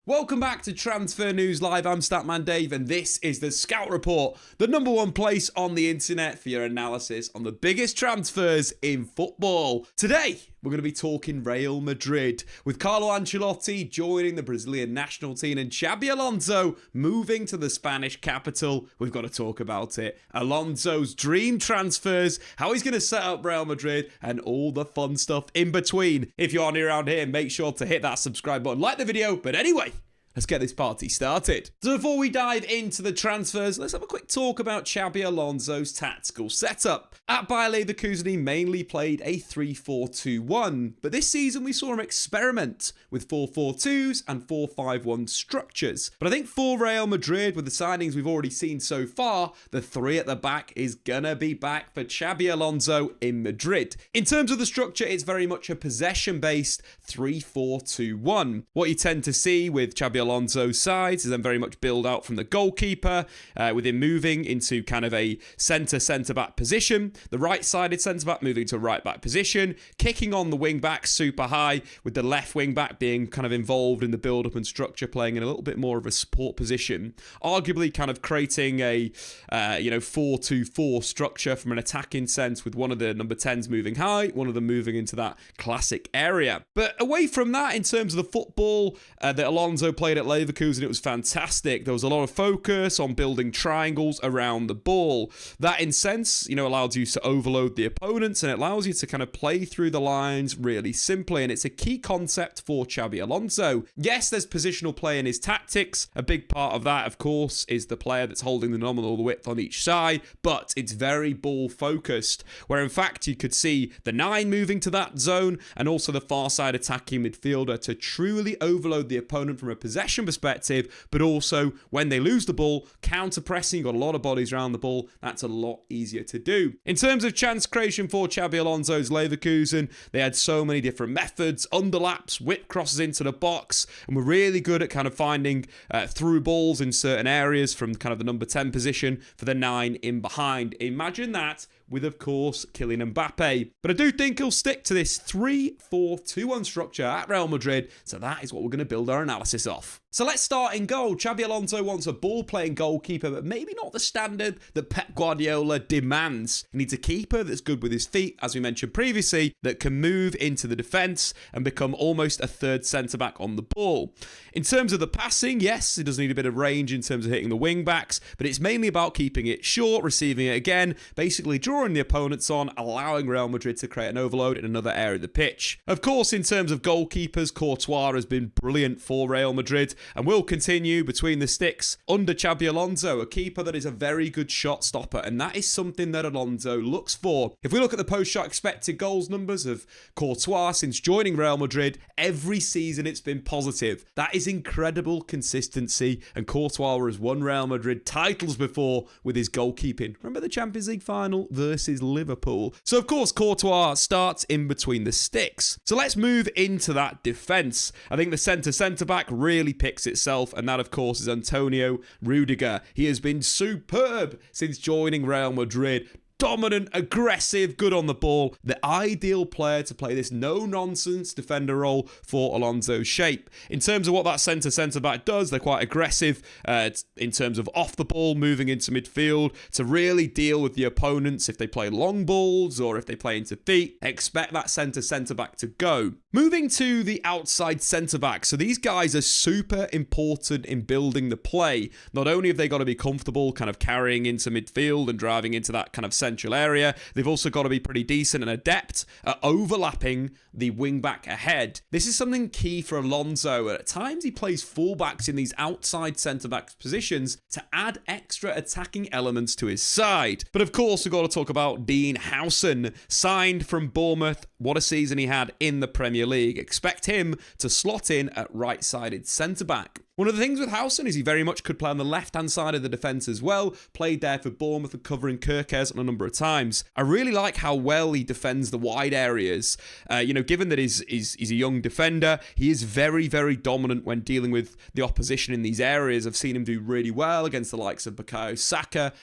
Welcome back to Transfer News Live. I'm Statman Dave, and this is the Scout Report, the number one place on the internet for your analysis on the biggest transfers in football. Today, we're going to be talking Real Madrid, with Carlo Ancelotti joining the Brazilian national team and Xabi Alonso moving to the Spanish capital. We've got to talk about it. Alonso's dream transfers, how he's going to set up Real Madrid, and all the fun stuff in between. If you're new around here, make sure to hit that subscribe button, like the video. But anyway, let's get this party started. So before we dive into the transfers, let's have a quick talk about Xabi Alonso's tactical setup. At Bayer Leverkusen, he mainly played a 3-4-2-1, but this season we saw him experiment with 4-4-2s and 4-5-1 structures. But I think for Real Madrid, with the signings we've already seen so far, the three at the back is gonna be back for Xabi Alonso in Madrid. In terms of the structure, it's very much a possession-based 3-4-2-1. What you tend to see with Xabi Alonso's sides is then very much build out from the goalkeeper, with him moving into kind of a centre-back position. The right-sided centre-back moving to a right-back position, kicking on the wing-back super high, with the left wing-back being kind of involved in the build-up and structure, playing in a little bit more of a support position. Arguably kind of creating a 4-2-4 structure from an attacking sense, with one of the number 10s moving high, one of them moving into that classic area. But away from that, in terms of the football that Alonso played at Leverkusen, it was fantastic. There was a lot of focus on building triangles around the ball. That, in sense, allows you to overload the opponents, and it allows you to kind of play through the lines really simply, and it's a key concept for Xabi Alonso. Yes, there's positional play in his tactics. A big part of that, of course, is the player that's holding the nominal width on each side, but it's very ball-focused, where in fact you could see the 9 moving to that zone, and also the far side attacking midfielder to truly overload the opponent from a possession perspective, but also when they lose the ball, counter-pressing, got a lot of bodies around the ball, that's a lot easier to do. In terms of chance creation for Xabi Alonso's Leverkusen, they had so many different methods, underlaps, whip crosses into the box, and were really good at kind of finding through balls in certain areas from kind of the number 10 position for the 9 in behind. Imagine that with, of course, Kylian Mbappe. But I do think he'll stick to this 3-4-2-1 structure at Real Madrid, so that is what we're going to build our analysis off. So let's start in goal. Xabi Alonso wants a ball-playing goalkeeper, but maybe not the standard that Pep Guardiola demands. He needs a keeper that's good with his feet, as we mentioned previously, that can move into the defence and become almost a third centre-back on the ball. In terms of the passing, yes, he does need a bit of range in terms of hitting the wing-backs, but it's mainly about keeping it short, receiving it again, basically drawing the opponents on, allowing Real Madrid to create an overload in another area of the pitch. Of course, in terms of goalkeepers, Courtois has been brilliant for Real Madrid and will continue between the sticks under Xabi Alonso, a keeper that is a very good shot stopper, and that is something that Alonso looks for. If we look at the post-shot expected goals numbers of Courtois since joining Real Madrid, every season it's been positive. That is incredible consistency, and Courtois has won Real Madrid titles before with his goalkeeping. Remember the Champions League final versus Liverpool? So of course Courtois starts in between the sticks. So let's move into that defence. I think the centre-back really picks itself, and that of course is Antonio Rudiger. He has been superb since joining Real Madrid. Dominant, aggressive, good on the ball. The ideal player to play this no-nonsense defender role for Alonso's shape. In terms of what that centre-back does, they're quite aggressive in terms of off the ball, moving into midfield to really deal with the opponents if they play long balls or if they play into feet. Expect that centre-back to go. Moving to the outside centre-back. So these guys are super important in building the play. Not only have they got to be comfortable kind of carrying into midfield and driving into that kind of central area, they've also got to be pretty decent and adept at overlapping the wing-back ahead. This is something key for Alonso. At times he plays fullbacks in these outside centre-back positions to add extra attacking elements to his side. But of course we've got to talk about Dean Huiijsen, signed from Bournemouth. What a season he had in the Premier League. Expect him to slot in at right-sided centre-back. One of the things with Huiijsen is he very much could play on the left-hand side of the defence as well. Played there for Bournemouth and covering Kerkez on a number of times. I really like how well he defends the wide areas. Given that he's a young defender, he is very, very dominant when dealing with the opposition in these areas. I've seen him do really well against the likes of Bukayo Saka,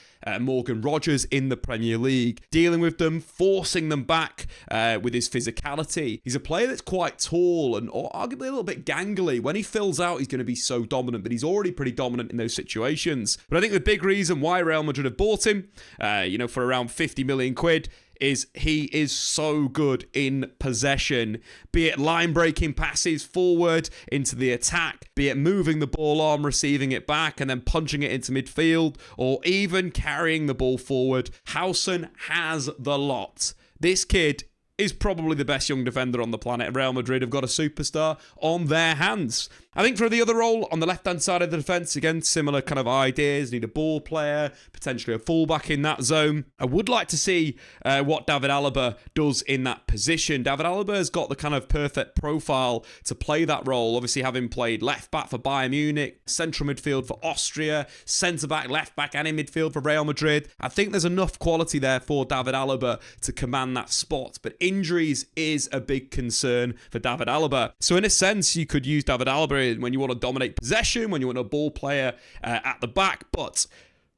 Morgan Rogers in the Premier League, dealing with them, forcing them back with his physicality. He's a player that's quite tall and arguably a little bit gangly. When he fills out, he's going to be so dominant, but he's already pretty dominant in those situations. But I think the big reason why Real Madrid have bought him, for around 50 million quid, is he is so good in possession, be it line-breaking passes forward into the attack, be it moving the ball on, receiving it back, and then punching it into midfield, or even carrying the ball forward. Huiijsen has the lot. This kid is probably the best young defender on the planet. Real Madrid have got a superstar on their hands. I think for the other role, on the left-hand side of the defence, again, similar kind of ideas. Need a ball player, potentially a fullback in that zone. I would like to see what David Alaba does in that position. David Alaba has got the kind of perfect profile to play that role. Obviously, having played left-back for Bayern Munich, central midfield for Austria, centre-back, left-back, and in midfield for Real Madrid. I think there's enough quality there for David Alaba to command that spot. But injuries is a big concern for David Alaba. So in a sense, you could use David Alaba when you want to dominate possession, when you want a ball player at the back, but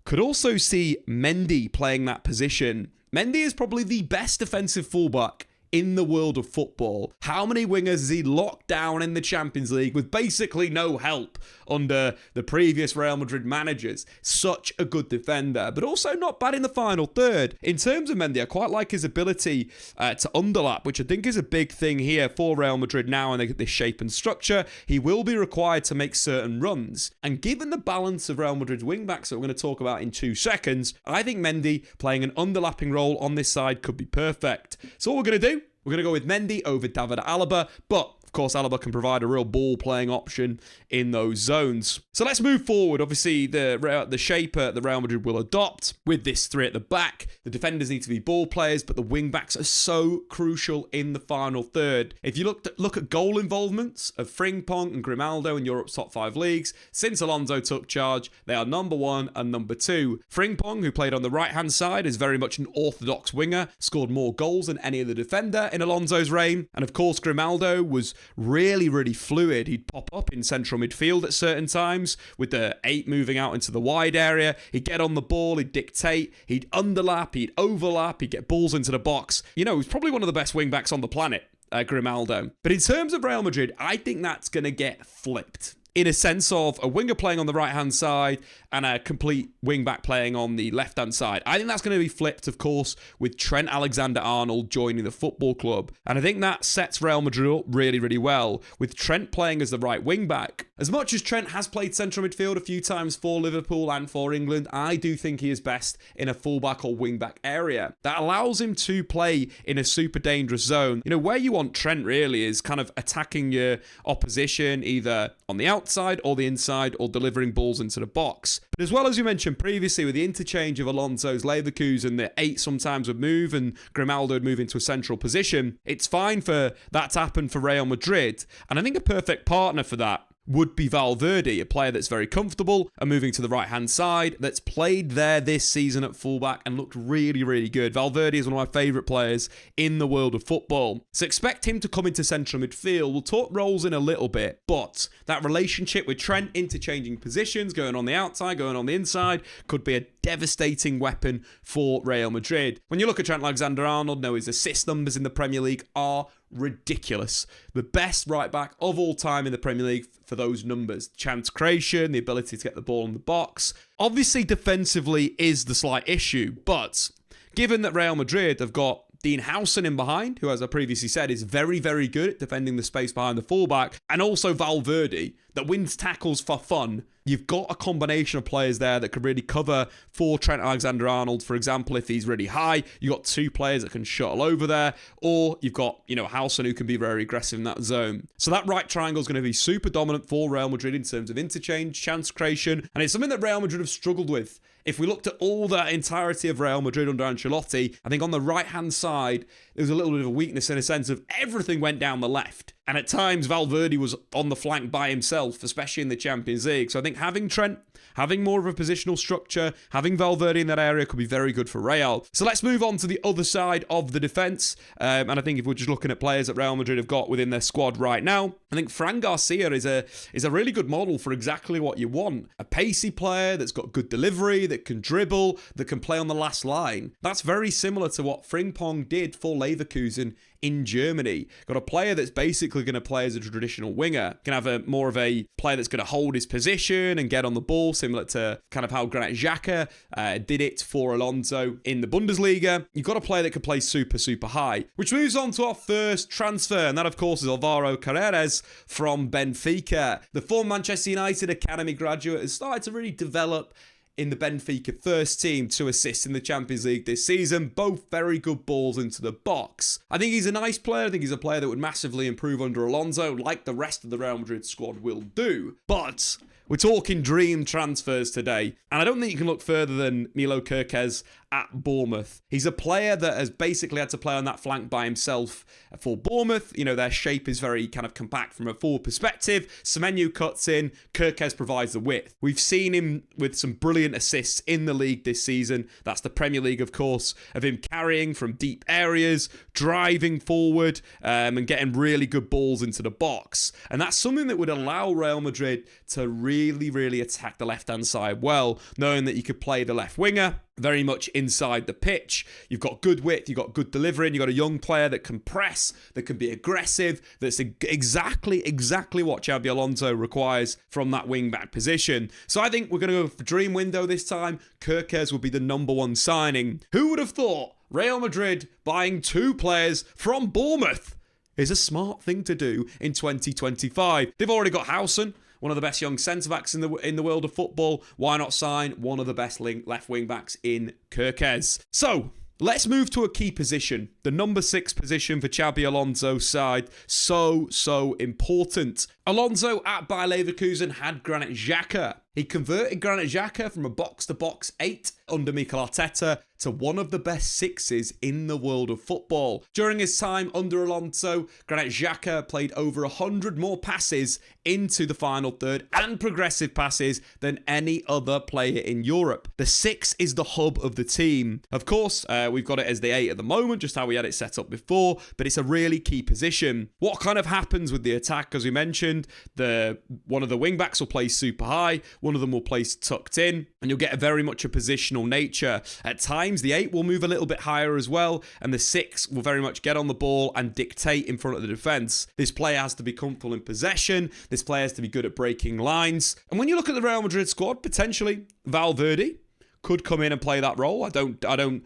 could also see Mendy playing that position. Mendy is probably the best defensive fullback in the world of football. How many wingers has he locked down in the Champions League with basically no help under the previous Real Madrid managers? Such a good defender, but also not bad in the final third. In terms of Mendy, I quite like his ability to underlap, which I think is a big thing here for Real Madrid now, and they get this shape and structure. He will be required to make certain runs. And given the balance of Real Madrid's wing-backs that we're going to talk about in 2 seconds, I think Mendy playing an underlapping role on this side could be perfect. So what we're going to do, we're going to go with Mendy over David Alaba, but of course, Alaba can provide a real ball-playing option in those zones. So let's move forward. Obviously, the shape that Real Madrid will adopt with this three at the back. The defenders need to be ball players, but the wing-backs are so crucial in the final third. If you look at goal involvements of Frimpong and Grimaldo in Europe's top 5 leagues, since Alonso took charge, they are number 1 and number 2. Frimpong, who played on the right-hand side, is very much an orthodox winger, scored more goals than any other defender in Alonso's reign. And of course, Grimaldo was really, really fluid. He'd pop up in central midfield at certain times with the 8 moving out into the wide area. He'd get on the ball, he'd dictate, he'd underlap, he'd overlap, he'd get balls into the box. He's probably one of the best wing-backs on the planet, Grimaldo. But in terms of Real Madrid, I think that's going to get flipped. In a sense of a winger playing on the right-hand side and a complete wing-back playing on the left-hand side. I think that's going to be flipped, of course, with Trent Alexander-Arnold joining the football club. And I think that sets Real Madrid up really, really well, with Trent playing as the right wing-back. As much as Trent has played central midfield a few times for Liverpool and for England, I do think he is best in a full-back or wing-back area. That allows him to play in a super dangerous zone. Where you want Trent really is kind of attacking your opposition, either on the outside or the inside, or delivering balls into the box. But as well as you mentioned previously, with the interchange of Alonso's Leverkusen, the 8 sometimes would move and Grimaldo would move into a central position, it's fine for that to happen for Real Madrid. And I think a perfect partner for that would be Valverde, a player that's very comfortable and moving to the right-hand side, that's played there this season at fullback and looked really, really good. Valverde is one of my favourite players in the world of football. So expect him to come into central midfield. We'll talk roles in a little bit, but that relationship with Trent interchanging positions, going on the outside, going on the inside, could be a devastating weapon for Real Madrid. When you look at Trent Alexander-Arnold, his assist numbers in the Premier League are ridiculous. The best right back of all time in the Premier League for those numbers. Chance creation, the ability to get the ball in the box. Obviously, defensively is the slight issue, but given that Real Madrid have got Dean Huiijsen in behind, who, as I previously said, is very, very good at defending the space behind the fullback, and also Valverde, that wins tackles for fun. You've got a combination of players there that could really cover for Trent Alexander-Arnold, for example, if he's really high. You've got 2 players that can shuttle over there, or you've got, Huiijsen, who can be very aggressive in that zone. So that right triangle is going to be super dominant for Real Madrid in terms of interchange, chance creation, and it's something that Real Madrid have struggled with. If we looked at all the entirety of Real Madrid under Ancelotti, I think on the right-hand side, there was a little bit of a weakness in a sense of everything went down the left. And at times, Valverde was on the flank by himself, especially in the Champions League. So I think having Trent, having more of a positional structure, having Valverde in that area could be very good for Real. So let's move on to the other side of the defence. And I think if we're just looking at players that Real Madrid have got within their squad right now, I think Fran Garcia is a really good model for exactly what you want. A pacey player that's got good delivery, that can dribble, that can play on the last line. That's very similar to what Frimpong did for Leverkusen in Germany. Got a player that's basically going to play as a traditional winger. Can have more of a player that's going to hold his position and get on the ball, similar to kind of how Granit Xhaka did it for Alonso in the Bundesliga. You've got a player that can play super, super high. Which moves on to our first transfer, and that, of course, is Alvaro Carreras from Benfica. The former Manchester United Academy graduate has started to really develop in the Benfica first team to assist in the Champions League this season. Both very good balls into the box. I think he's a nice player. I think he's a player that would massively improve under Alonso, like the rest of the Real Madrid squad will do. But we're talking dream transfers today, and I don't think you can look further than Milos Kerkez at Bournemouth. He's a player that has basically had to play on that flank by himself for Bournemouth. You know, their shape is very kind of compact from a forward perspective. Semenyo cuts in, Kerkez provides the width. We've seen him with some brilliant assists in the league this season. That's the Premier League, of course, of him carrying from deep areas, driving forward, and getting really good balls into the box. And that's something that would allow Real Madrid to really attack the left-hand side well, knowing that you could play the left winger very much inside the pitch. You've got good width, you've got good delivery, and you've got a young player that can press, that can be aggressive, that's exactly what Xabi Alonso requires from that wing-back position. So I think we're going to go for dream window this time. Kerkez will be the number one signing. Who would have thought Real Madrid buying two players from Bournemouth is a smart thing to do in 2025? They've already got Huiijsen, one of the best young centre-backs in the world of football. Why not sign one of the best left wing-backs in Kerkez? So, let's move to a key position. The number 6 position for Xabi Alonso's side. So important. Alonso at Bayer Leverkusen had Granit Xhaka. He converted Granit Xhaka from a box-to-box 8 under Mikel Arteta to one of the best 6s in the world of football. During his time under Alonso, Granit Xhaka played over 100 more passes into the final third and progressive passes than any other player in Europe. The 6 is the hub of the team. Of course, we've got it as the 8 at the moment, just how we had it set up before, but it's a really key position. What kind of happens with the attack, as we mentioned, one of the wing-backs will play super high, one of them will play tucked in, and you'll get very much a positional nature. At times, the 8 will move a little bit higher as well, and the 6 will very much get on the ball and dictate in front of the defence. This player has to be comfortable in possession. This player has to be good at breaking lines. And when you look at the Real Madrid squad, potentially Valverde could come in and play that role. I don't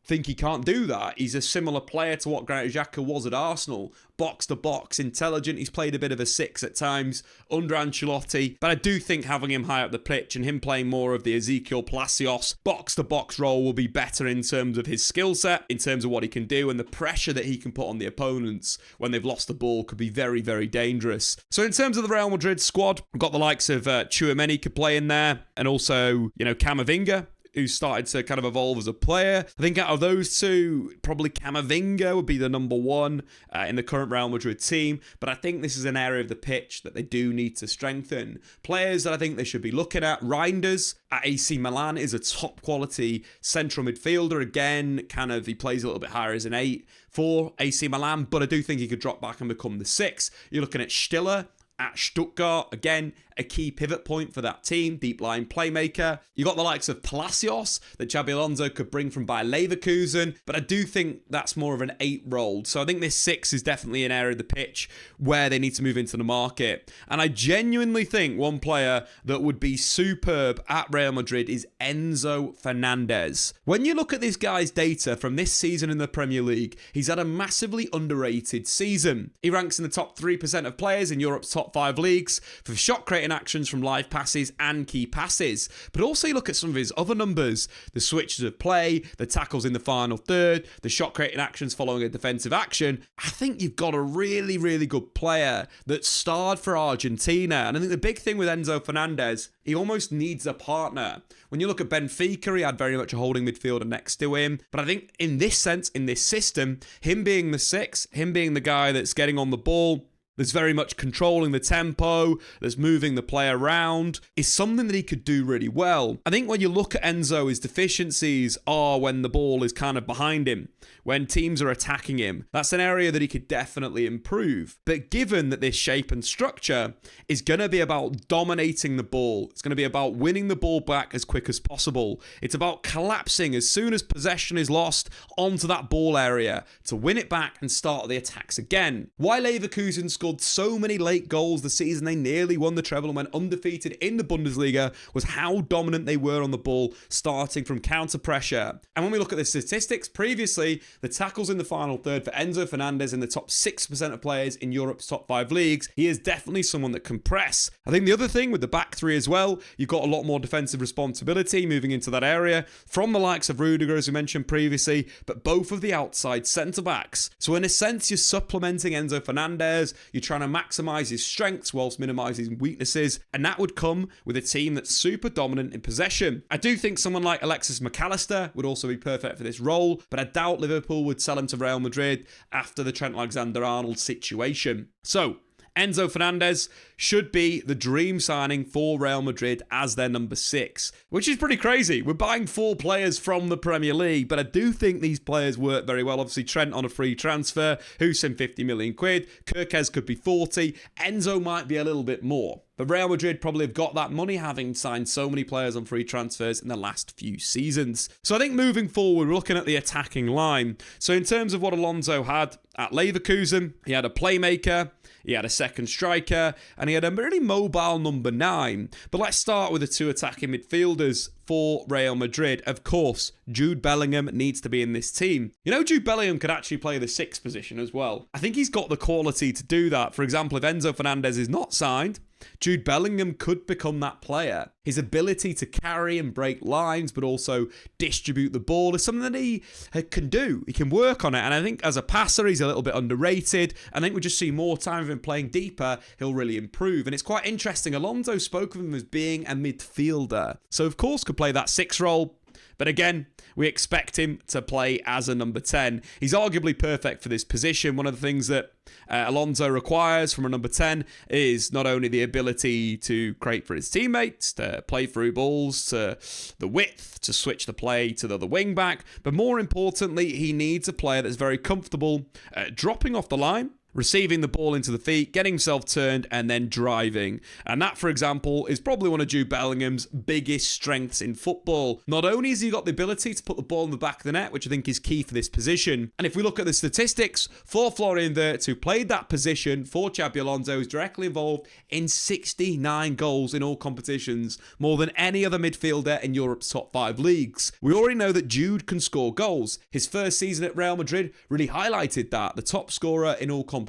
think he can't do that. He's a similar player to what Granit Xhaka was at Arsenal. Box to box, intelligent. He's played a bit of a 6 at times under Ancelotti. But I do think having him high up the pitch and him playing more of the Ezequiel Palacios box to box role will be better in terms of his skill set, in terms of what he can do, and the pressure that he can put on the opponents when they've lost the ball could be very dangerous. So in terms of the Real Madrid squad, we've got the likes of Tchouaméni could play in there, and also, Camavinga, who started to kind of evolve as a player. I think out of those two, probably Camavinga would be the number 1 in the current Real Madrid team. But I think this is an area of the pitch that they do need to strengthen. Players that I think they should be looking at. Reinders at AC Milan is a top quality central midfielder. Again, he plays a little bit higher as an 8 for AC Milan, but I do think he could drop back and become the 6. You're looking at Stiller at Stuttgart, again, a key pivot point for that team, deep line playmaker. You got the likes of Palacios that Xabi Alonso could bring from Bayer Leverkusen, but I do think that's more of an 8 role. So I think this 6 is definitely an area of the pitch where they need to move into the market. And I genuinely think one player that would be superb at Real Madrid is Enzo Fernandez. When you look at this guy's data from this season in the Premier League, he's had a massively underrated season. He ranks in the top 3% of players in Europe's top 5 leagues for shot creating actions from live passes and key passes. But also you look at some of his other numbers, the switches of play, the tackles in the final third, the shot creating actions following a defensive action. I think you've got a really good player that starred for Argentina. And I think the big thing with Enzo Fernandez, he almost needs a partner. When you look at Benfica, he had very much a holding midfielder next to him. But I think in this sense, in this system, him being the 6, him being the guy that's getting on the ball, There's very much controlling the tempo, there's moving the play around, is something that he could do really well. I think when you look at Enzo, his deficiencies are when the ball is kind of behind him, when teams are attacking him. That's an area that he could definitely improve. But given that this shape and structure is going to be about dominating the ball, it's going to be about winning the ball back as quick as possible. It's about collapsing as soon as possession is lost onto that ball area to win it back and start the attacks again. Why Leverkusen scored so many late goals the season they nearly won the treble and went undefeated in the Bundesliga was how dominant they were on the ball, starting from counter pressure. And when we look at the statistics, previously, the tackles in the final third for Enzo Fernandez in the top 6% of players in Europe's top 5 leagues, he is definitely someone that can press. I think the other thing with the back three as well, you've got a lot more defensive responsibility moving into that area from the likes of Rodrygo, as we mentioned previously, but both of the outside centre-backs. So in a sense, you're supplementing Enzo Fernandez, you're trying to maximise his strengths whilst minimising weaknesses, and that would come with a team that's super dominant in possession. I do think someone like Alexis McAllister would also be perfect for this role, but I doubt Liverpool would sell him to Real Madrid after the Trent Alexander-Arnold situation. So, Enzo Fernandez should be the dream signing for Real Madrid as their number 6, which is pretty crazy. We're buying 4 players from the Premier League, but I do think these players work very well. Obviously, Trent on a free transfer, Huiijsen 50 million quid, Kerkez could be 40, Enzo might be a little bit more. But Real Madrid probably have got that money, having signed so many players on free transfers in the last few seasons. So I think moving forward, we're looking at the attacking line. So in terms of what Alonso had at Leverkusen, he had a playmaker, he had a second striker, and he had a really mobile number 9. But let's start with the 2 attacking midfielders for Real Madrid. Of course, Jude Bellingham needs to be in this team. You know, Jude Bellingham could actually play the 6th position as well. I think he's got the quality to do that. For example, if Enzo Fernandez is not signed, Jude Bellingham could become that player. His ability to carry and break lines, but also distribute the ball, is something that he can do. He can work on it. And I think as a passer, he's a little bit underrated. I think we just see more time of him playing deeper, he'll really improve. And it's quite interesting. Alonso spoke of him as being a midfielder. So, of course, could play that 6 role. But again, we expect him to play as a number 10. He's arguably perfect for this position. One of the things that Alonso requires from a number 10 is not only the ability to create for his teammates, to play through balls, to the width, to switch the play to the other wing back, but more importantly, he needs a player that's very comfortable dropping off the line, receiving the ball into the feet, getting himself turned, and then driving. And that, for example, is probably one of Jude Bellingham's biggest strengths in football. Not only has he got the ability to put the ball in the back of the net, which I think is key for this position, and if we look at the statistics for Florian Wirtz, who played that position for Xabi Alonso, is directly involved in 69 goals in all competitions, more than any other midfielder in Europe's top 5 leagues. We already know that Jude can score goals. His first season at Real Madrid really highlighted that, the top scorer in all competitions.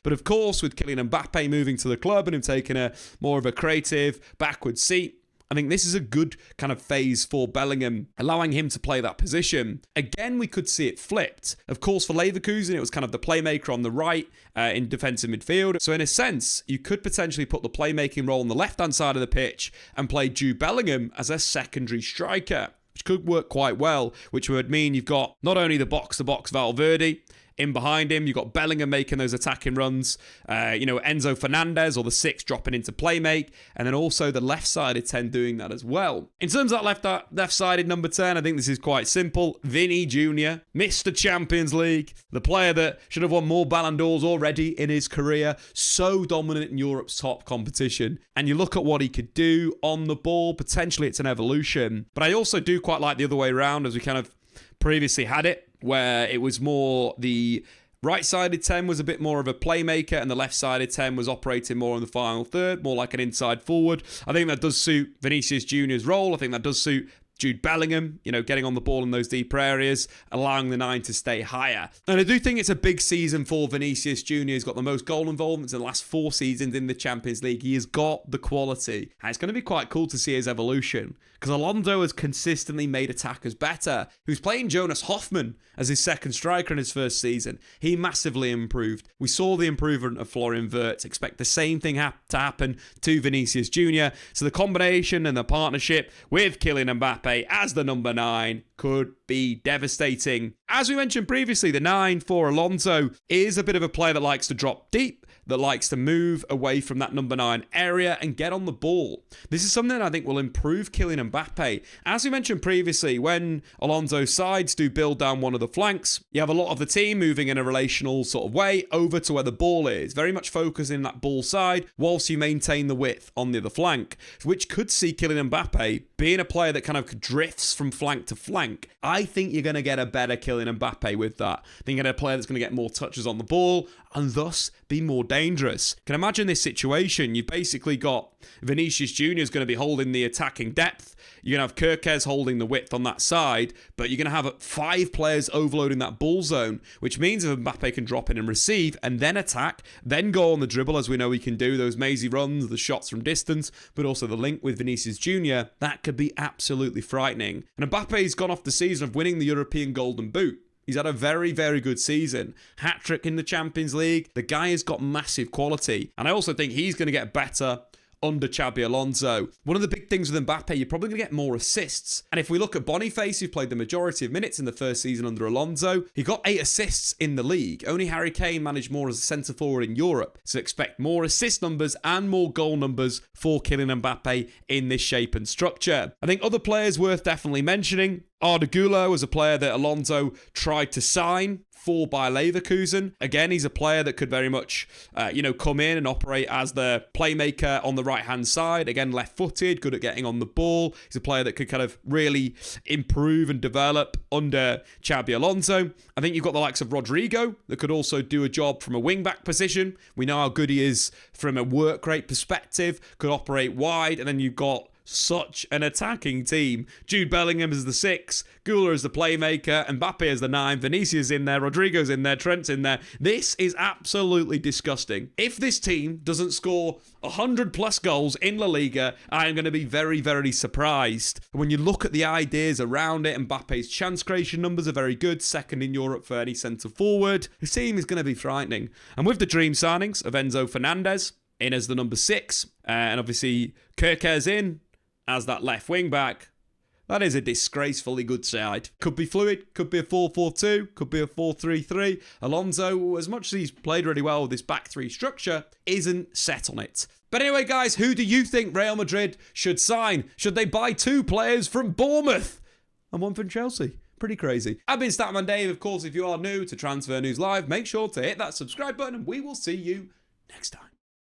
But of course, with Kylian Mbappe moving to the club and him taking a more of a creative backward seat, I think this is a good kind of phase for Bellingham, allowing him to play that position. Again, we could see it flipped. Of course, for Leverkusen, it was kind of the playmaker on the right in defensive midfield. So in a sense, you could potentially put the playmaking role on the left-hand side of the pitch and play Jude Bellingham as a secondary striker, which could work quite well, which would mean you've got not only the box-to-box Valverde in behind him, you've got Bellingham making those attacking runs, Enzo Fernandez or the 6 dropping into playmake, and then also the left-sided 10 doing that as well. In terms of that left-sided number 10, I think this is quite simple. Vinny Jr., Mr. Champions League, the player that should have won more Ballon d'Ors already in his career, so dominant in Europe's top competition. And you look at what he could do on the ball, potentially it's an evolution. But I also do quite like the other way around, as we kind of previously had it, where it was more the right-sided 10 was a bit more of a playmaker and the left-sided 10 was operating more on the final third, more like an inside forward. I think that does suit Vinicius Jr.'s role. I think that does suit Jude Bellingham, getting on the ball in those deeper areas, allowing the 9 to stay higher. And I do think it's a big season for Vinicius Jr. He's got the most goal involvements in the last 4 seasons in the Champions League. He has got the quality. And it's going to be quite cool to see his evolution, because Alonso has consistently made attackers better. He was playing Jonas Hoffman as his second striker in his first season. He massively improved. We saw the improvement of Florian Wirtz. Expect the same thing to happen to Vinicius Jr. So the combination and the partnership with Kylian Mbappe as the number 9 could be devastating. As we mentioned previously, the 9 for Alonso is a bit of a player that likes to drop deep, that likes to move away from that number 9 area and get on the ball. This is something I think will improve Kylian Mbappe. As we mentioned previously, when Alonso's sides do build down one of the flanks, you have a lot of the team moving in a relational sort of way over to where the ball is, very much focusing that ball side whilst you maintain the width on the other flank, which could see Kylian Mbappe being a player that kind of drifts from flank to flank. I think you're going to get a better Kylian Mbappe with that. I think you're going to get a player that's going to get more touches on the ball and thus be more dangerous. Can imagine this situation. You've basically got Vinicius Jr. is going to be holding the attacking depth. You're going to have Kerkez holding the width on that side, but you're going to have 5 players overloading that ball zone, which means if Mbappe can drop in and receive and then attack, then go on the dribble, as we know he can do, those mazy runs, the shots from distance, but also the link with Vinicius Jr., that could be absolutely frightening. And Mbappe's gone off the season of winning the European Golden Boot. He's had a very, very good season. Hat-trick in the Champions League. The guy has got massive quality. And I also think he's going to get better under Xabi Alonso. One of the big things with Mbappe, you're probably going to get more assists. And if we look at Boniface, who played the majority of minutes in the first season under Alonso, he got 8 assists in the league. Only Harry Kane managed more as a centre-forward in Europe. So expect more assist numbers and more goal numbers for Kylian Mbappe in this shape and structure. I think other players worth definitely mentioning. Rodrygo was a player that Alonso tried to sign for Bayer Leverkusen. Again, he's a player that could very much, come in and operate as the playmaker on the right-hand side. Again, left-footed, good at getting on the ball. He's a player that could kind of really improve and develop under Xabi Alonso. I think you've got the likes of Rodrygo that could also do a job from a wing-back position. We know how good he is from a work rate perspective, could operate wide, and then you've got such an attacking team. Jude Bellingham is the 6, Güler is the playmaker, Mbappe is the 9, Vinicius in there, Rodrygo's in there, Trent's in there. This is absolutely disgusting. If this team doesn't score 100 plus goals in La Liga, I am going to be very, very surprised. When you look at the ideas around it, Mbappe's chance creation numbers are very good, second in Europe for any centre forward. His team is going to be frightening. And with the dream signings of Enzo Fernandez in as the number 6, and obviously Kerkez in as that left wing back, that is a disgracefully good side. Could be fluid, could be a 4-4-2, could be a 4-3-3. Alonso, as much as he's played really well with this back 3 structure, isn't set on it. But anyway, guys, who do you think Real Madrid should sign? Should they buy 2 players from Bournemouth and 1 from Chelsea? Pretty crazy. I've been Statman Dave. Of course, if you are new to Transfer News Live, make sure to hit that subscribe button and we will see you next time.